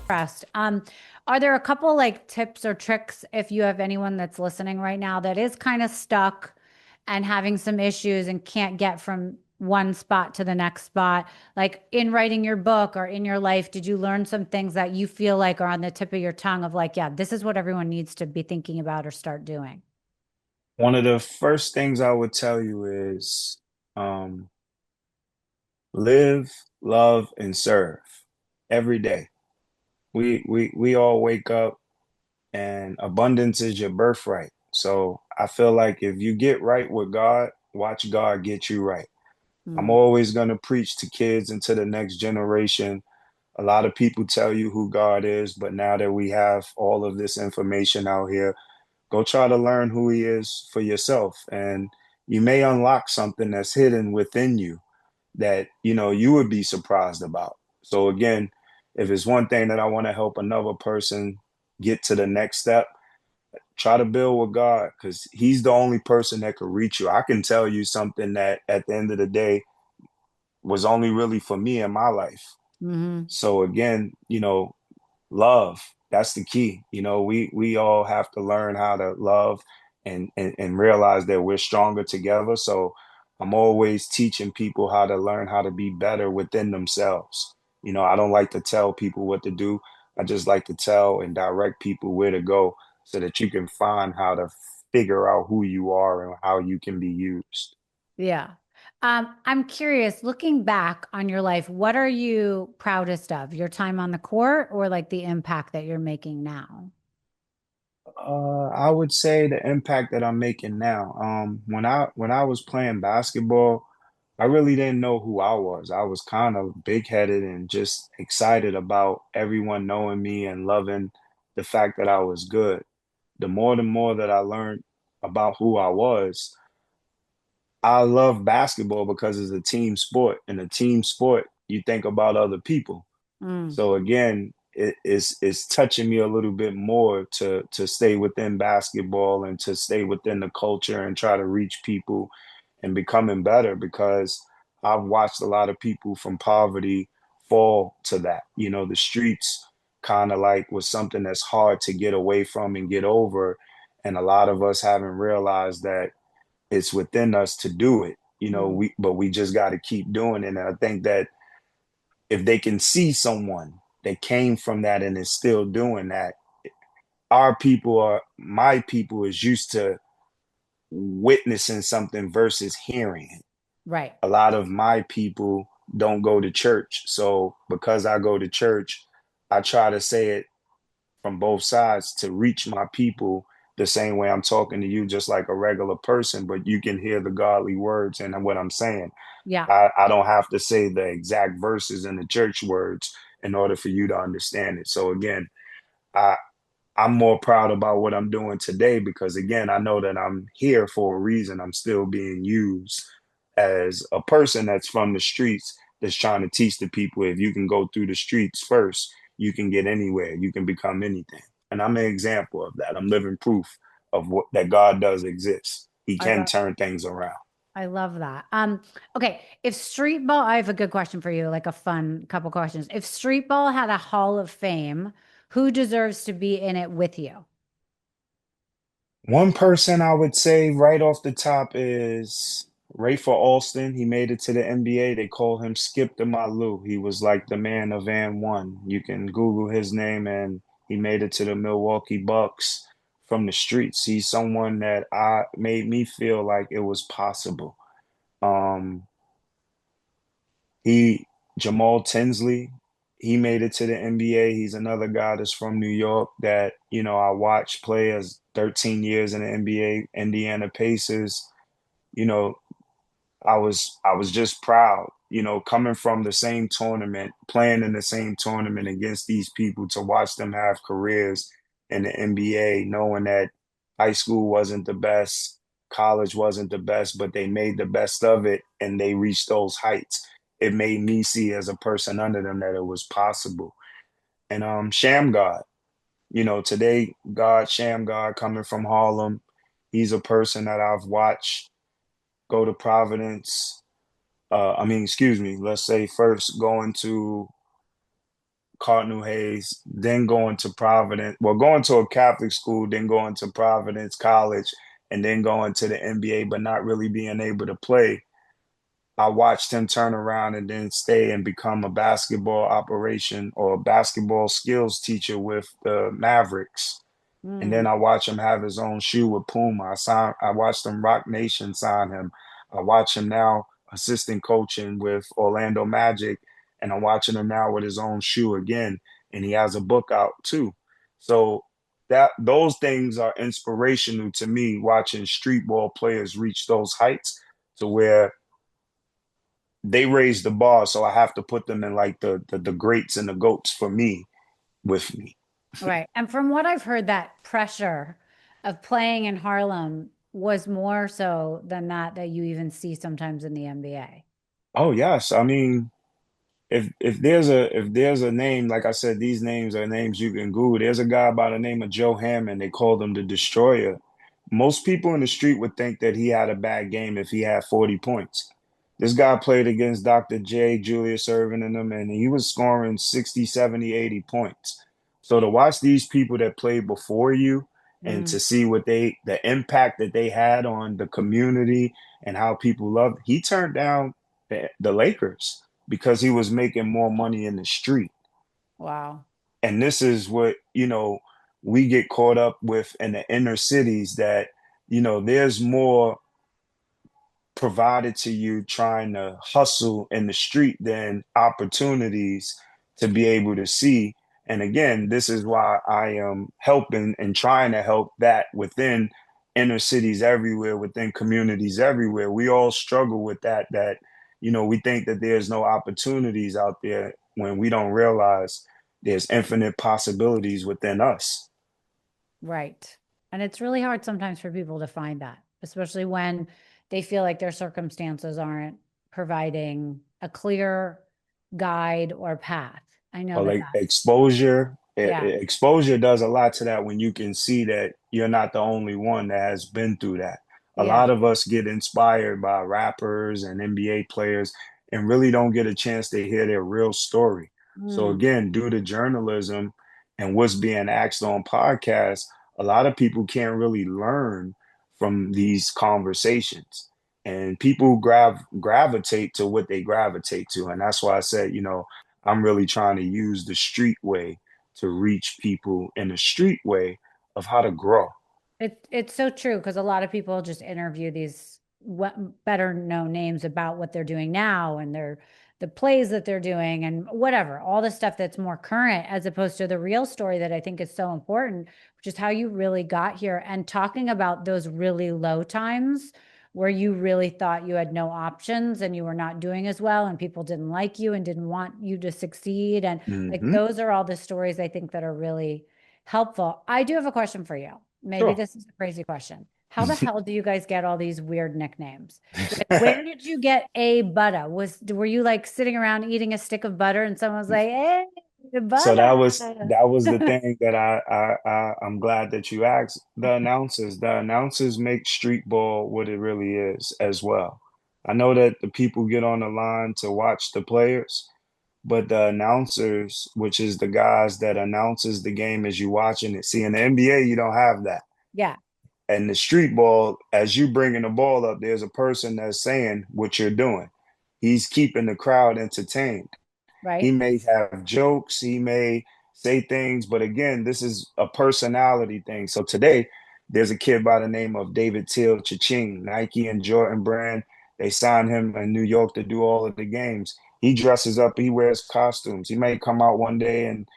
Impressed. Are there a couple like tips or tricks if you have anyone that's listening right now that is kind of stuck and having some issues and can't get from one spot to the next spot? Like in writing your book or in your life, did you learn some things that you feel like are on the tip of your tongue of like, yeah, this is what everyone needs to be thinking about or start doing? One of the first things I would tell you is um, live, love, and serve every day. We all wake up and abundance is your birthright. So I feel like if you get right with God, watch God get you right. I'm Mm, always going to preach to kids and to the next generation. A lot of people tell you who God is, but now that we have all of this information out here, go try to learn who he is for yourself. And you may unlock something that's hidden within you that, you would be surprised about. So again, if it's one thing that I want to help another person get to the next step, try to build with God because he's the only person that could reach you. I can tell you something that at the end of the day was only really for me in my life. hmm. So again, love, that's the key. We all have to learn how to love and realize that we're stronger together. So I'm always teaching people how to learn how to be better within themselves. I don't like to tell people what to do. I just like to tell and direct people where to go so that you can find how to figure out who you are and how you can be used. Yeah. I'm curious, looking back on your life, what are you proudest of? Your time on the court or like the impact that you're making now? I would say the impact that I'm making now. When I was playing basketball, I really didn't know who I was. I was kind of big-headed and just excited about everyone knowing me and loving the fact that I was good. The more that I learned about who I was, I love basketball because it's a team sport. In a team sport, you think about other people. Mm, So again, it's touching me a little bit more to stay within basketball and to stay within the culture and try to reach people and becoming better because I've watched a lot of people from poverty fall to that. The streets kind of like was something that's hard to get away from and get over. And a lot of us haven't realized that it's within us to do it. mm, We just got to keep doing it. And I think that if they can see someone that came from that and is still doing that, my people is used to witnessing something versus hearing it. right. A lot of my people don't go to church. So because I go to church, I try to say it from both sides to reach my people the same way I'm talking to you, just like a regular person, but you can hear the godly words and what I'm saying. Yeah. I don't have to say the exact verses in the church words in order for you to understand it. So again, I I'm more proud about what I'm doing today because again, I know that I'm here for a reason. I'm still being used as a person that's from the streets that's trying to teach the people if you can go through the streets first, you can get anywhere, you can become anything. And I'm an example of that. I'm living proof of what that God does exist. He I can love turn things around. I love that. Okay, if street ball, I have a good question for you, like a fun couple questions. If street ball had a Hall of Fame, who deserves to be in it with you? One person I would say right off the top is Rafer Alston. He made it to the NBA. They call him Skip the Malou. He was like the man of and one. You can Google his name and he made it to the Milwaukee Bucks from the streets. He's someone that I made me feel like it was possible. Um, he Jamal Tinsley, he made it to the NBA. He's another guy that's from New York that, I watched play as 13 years in the NBA, Indiana Pacers. You know, I was just proud, coming from the same tournament, playing in the same tournament against these people to watch them have careers in the NBA, knowing that high school wasn't the best, college wasn't the best, but they made the best of it and they reached those heights. It made me see as a person under them that it was possible. And Sham God, today God, Sham God coming from Harlem, he's a person that I've watched go to Providence. I mean, excuse me, let's say first going to Cardinal Hayes, then going to Providence, well, going to a Catholic school, then going to Providence College, and then going to the NBA, but not really being able to play. I watched him turn around and then stay and become a basketball operation or basketball skills teacher with the Mavericks. And then Mm, I watched him have his own shoe with Puma. I watched him Rock Nation sign him. I watch him now assistant coaching with Orlando Magic, and I'm watching him now with his own shoe again. And he has a book out too. So that those things are inspirational to me watching street ball players reach those heights to where they raise the bar. So I have to put them in like the greats and the goats for me with me. right. And from what I've heard, that pressure of playing in Harlem was more so than that you even see sometimes in the NBA. Oh yes. I mean, if there's a name, like I said, these names are names you can Google. There's a guy by the name of Joe Hammond. They called him the Destroyer. Most people in the street would think that he had a bad game if he had 40 points. This guy played against Dr. J, Julius Erving and them, and he was scoring 60, 70, 80 points. So to watch these people that played before you and Mm, to see the impact that they had on the community and how people loved, he turned down the Lakers because he was making more money in the street. wow. And this is what, we get caught up with in the inner cities that, there's more provided to you trying to hustle in the street than opportunities to be able to see. And again, this is why I am helping and trying to help that within inner cities everywhere, within communities everywhere. We all struggle with that, we think that there's no opportunities out there when we don't realize there's infinite possibilities within us. Right. And it's really hard sometimes for people to find that, especially when they feel like their circumstances aren't providing a clear guide or path. I know Or that like that, exposure. yeah, Exposure does a lot to that when you can see that you're not the only one that has been through that. A yeah. lot of us get inspired by rappers and NBA players and really don't get a chance to hear their real story. So Mm. again, due to journalism and what's being asked on podcasts, a lot of people can't really learn from these conversations. And people gravitate to what they gravitate to. And that's why I said, I'm really trying to use the street way to reach people in the street way of how to grow. It's so true because a lot of people just interview these better known names about what they're doing now and the plays that they're doing and whatever, all the stuff that's more current as opposed to the real story that I think is so important, which is how you really got here and talking about those really low times where you really thought you had no options and you were not doing as well and people didn't like you and didn't want you to succeed. And like Hmm. those are all the stories I think that are really helpful. I do have a question for you. Maybe Sure. this is a crazy question. How the hell do you guys get all these weird nicknames? Like, where did you get a Bada? Were you like sitting around eating a stick of butter and someone was like, "Hey, So Bada." that was the thing that I'm glad that you asked. The announcers make street ball what it really is as well. I know that the people get on the line to watch the players, but the announcers, which is the guys that announces the game as you watching it. See, in the NBA, you don't have that. Yeah, And the street ball, as you bringing the ball up, there's a person that's saying what you're doing. He's keeping the crowd entertained. He right. may have jokes, he may say things, but again, this is a personality thing. So today, there's a kid by the name of David Till Ching, Nike and Jordan brand. They signed him in New York to do all of the games. He dresses up, he wears costumes. He may come out one day and,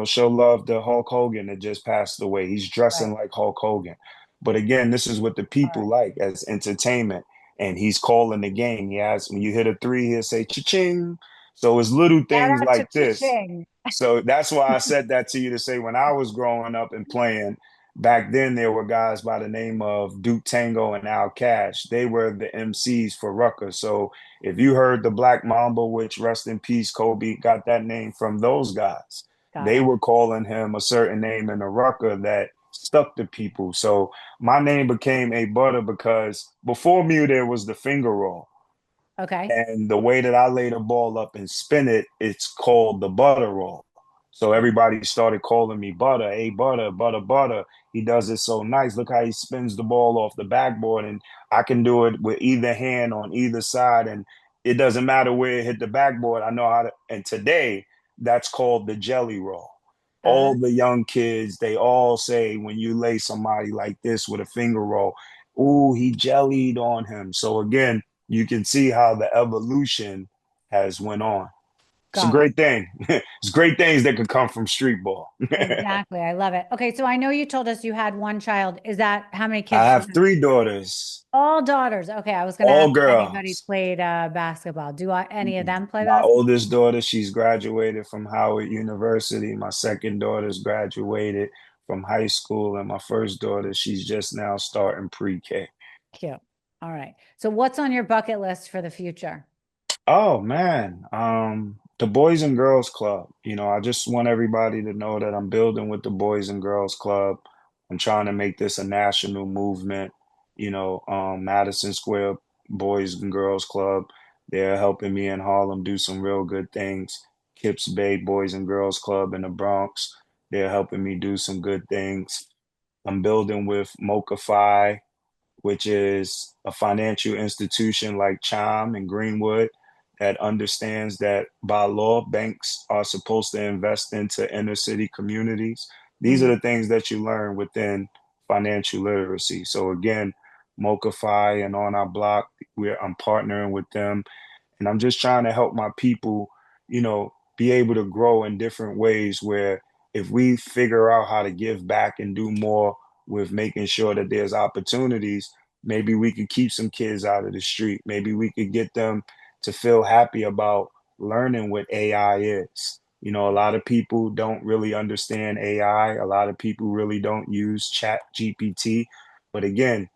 show love to Hulk Hogan that just passed away. He's Right. dressing like Hulk Hogan. But again, this is what the All people right. like as entertainment. And he's calling the game. He has, when you hit a three, he'll say cha-ching. So it's little Shout things out to like this. Ching. So that's why I said that to you to say when I was growing up and playing, back then there were guys by the name of Duke Tango and Al Cash. They were the MCs for Rucker. So if you heard the Black Mamba, which rest in peace, Kobe got that name from those guys. Got They it. were calling him a certain name in the Rucker that stuck to people. So my name became a butter because before me there was the finger roll. Okay. And the way that I lay the ball up and spin it, it's called the butter roll. So everybody started calling me Butter, hey Butter, Butter, Butter. He does it so nice. Look how he spins the ball off the backboard, and I can do it with either hand on either side, and it doesn't matter where it hit the backboard. I know how to. And today, that's called the jelly roll. Uh, All the young kids, they all say when you lay somebody like this with a finger roll, ooh, he jellied on him. So again, you can see how the evolution has went on. It's a got it. great thing. It's great things that could come from street ball. Exactly. I love it. Okay, so I know you told us you had one child. Is that how many I kids do you have have? three daughters, All daughters. Okay, I was going to ask all if anybody girls. played basketball. Do any of them play My basketball? oldest daughter, she's graduated from Howard University. My second daughter's graduated from high school. And my first daughter, she's just now starting pre-K. Cute. All right. So what's on your bucket list for the future? Oh man, the Boys and Girls Club. I just want everybody to know that I'm building with the Boys and Girls Club. I'm trying to make this a national movement. Madison Square Boys and Girls Club. They're helping me in Harlem do some real good things. Kips Bay Boys and Girls Club in the Bronx. They're helping me do some good things. I'm building with Mocha which is a financial institution like Chime and Greenwood that understands that by law, banks are supposed to invest into inner city communities. These are Mhm. the things that you learn within financial literacy. So again, Mocha and On Our Block, I'm partnering with them, and I'm just trying to help my people, be able to grow in different ways where if we figure out how to give back and do more with making sure that there's opportunities, maybe we could keep some kids out of the street. Maybe we could get them to feel happy about learning what AI is. A lot of people don't really understand AI. A lot of people really don't use Chat GPT. But again,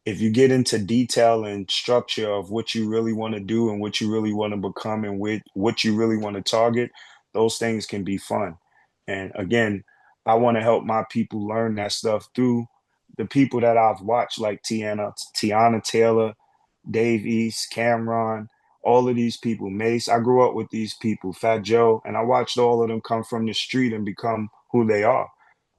if you get into detail and structure of what you really want to do and what you really want to become and what you really want to target, those things can be fun. And again, I want to help my people learn that stuff through the people that I've watched, like Tiana Taylor, Dave East, Cameron, all of these people, Mace. I grew up with these people, Fat Joe, and I watched all of them come from the street and become who they are.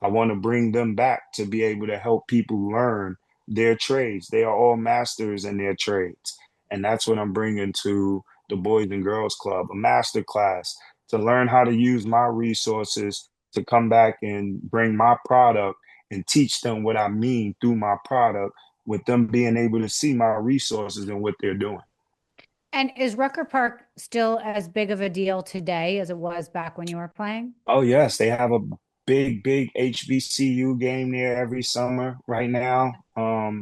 I want to bring them back to be able to help people learn their trades. They are all masters in their trades. And that's what I'm bringing to the Boys and Girls Club, a master class to learn how to use my resources to come back and bring my product and teach them what I mean through my product with them being able to see my resources and what they're doing. And is Rucker Park still as big of a deal today as it was back when you were playing? Oh, yes, they have a big HBCU game there every summer right now.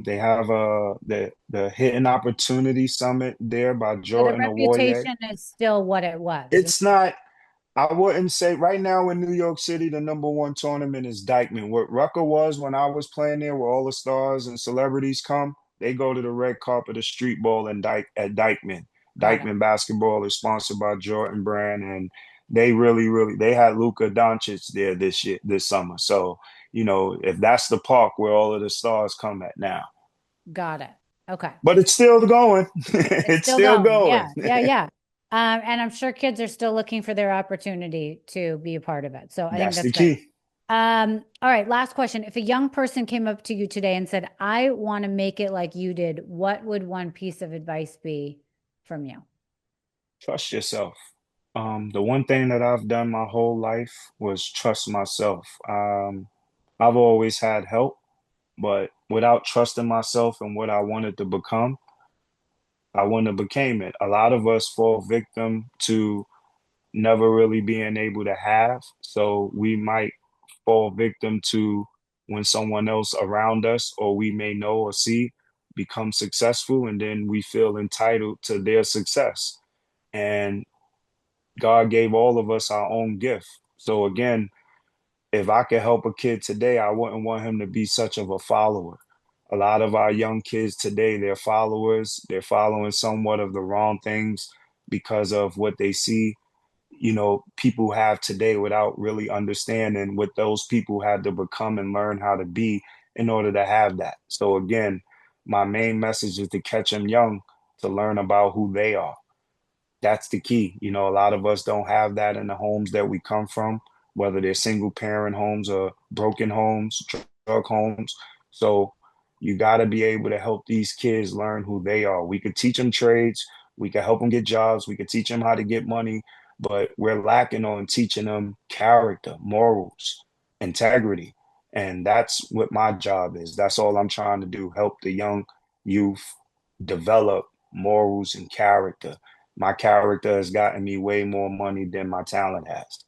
They have the Hidden Opportunity Summit there by So the Jordan Awoye. reputation is still what it was. It's not, I wouldn't say right now in New York City, the number one tournament is Dykeman. What Rucker was when I was playing there, where all the stars and celebrities come, they go to the red carpet of Streetball and at Dykeman. Got it. Dykeman basketball is sponsored by Jordan Brand, and they really they had Luka Doncic there this summer. So if that's the park where all of the stars come at now, Got it. Okay. but it's still going. It's It's still still going. going. Yeah. Yeah. Yeah. And I'm sure kids are still looking for their opportunity to be a part of it. So I think That's that's the great. key. All right, last question. If a young person came up to you today and said, I want to make it like you did, what would one piece of advice be from you? Trust yourself. The one thing that I've done my whole life was trust myself. I've always had help, but without trusting myself and what I wanted to become, I wouldn't have became it. A lot of us fall victim to never really being able to have. So we might fall victim to when someone else around us or we may know or see become successful, and then we feel entitled to their success. And God gave all of us our own gift. So again, if I could help a kid today, I wouldn't want him to be such of a follower. A lot of our young kids today, they're followers. They're following somewhat of the wrong things because of what they see, people have today without really understanding what those people had to become and learn how to be in order to have that. So again, my main message is to catch them young, to learn about who they are. That's the key. A lot of us don't have that in the homes that we come from. whether they're single parent homes or broken homes, drug homes. So you got to be able to help these kids learn who they are. We could teach them trades, we could help them get jobs, we could teach them how to get money, but we're lacking on teaching them character, morals, integrity. And that's what my job is. That's all I'm trying to do, help the young youth develop morals and character. My character has gotten me way more money than my talent has.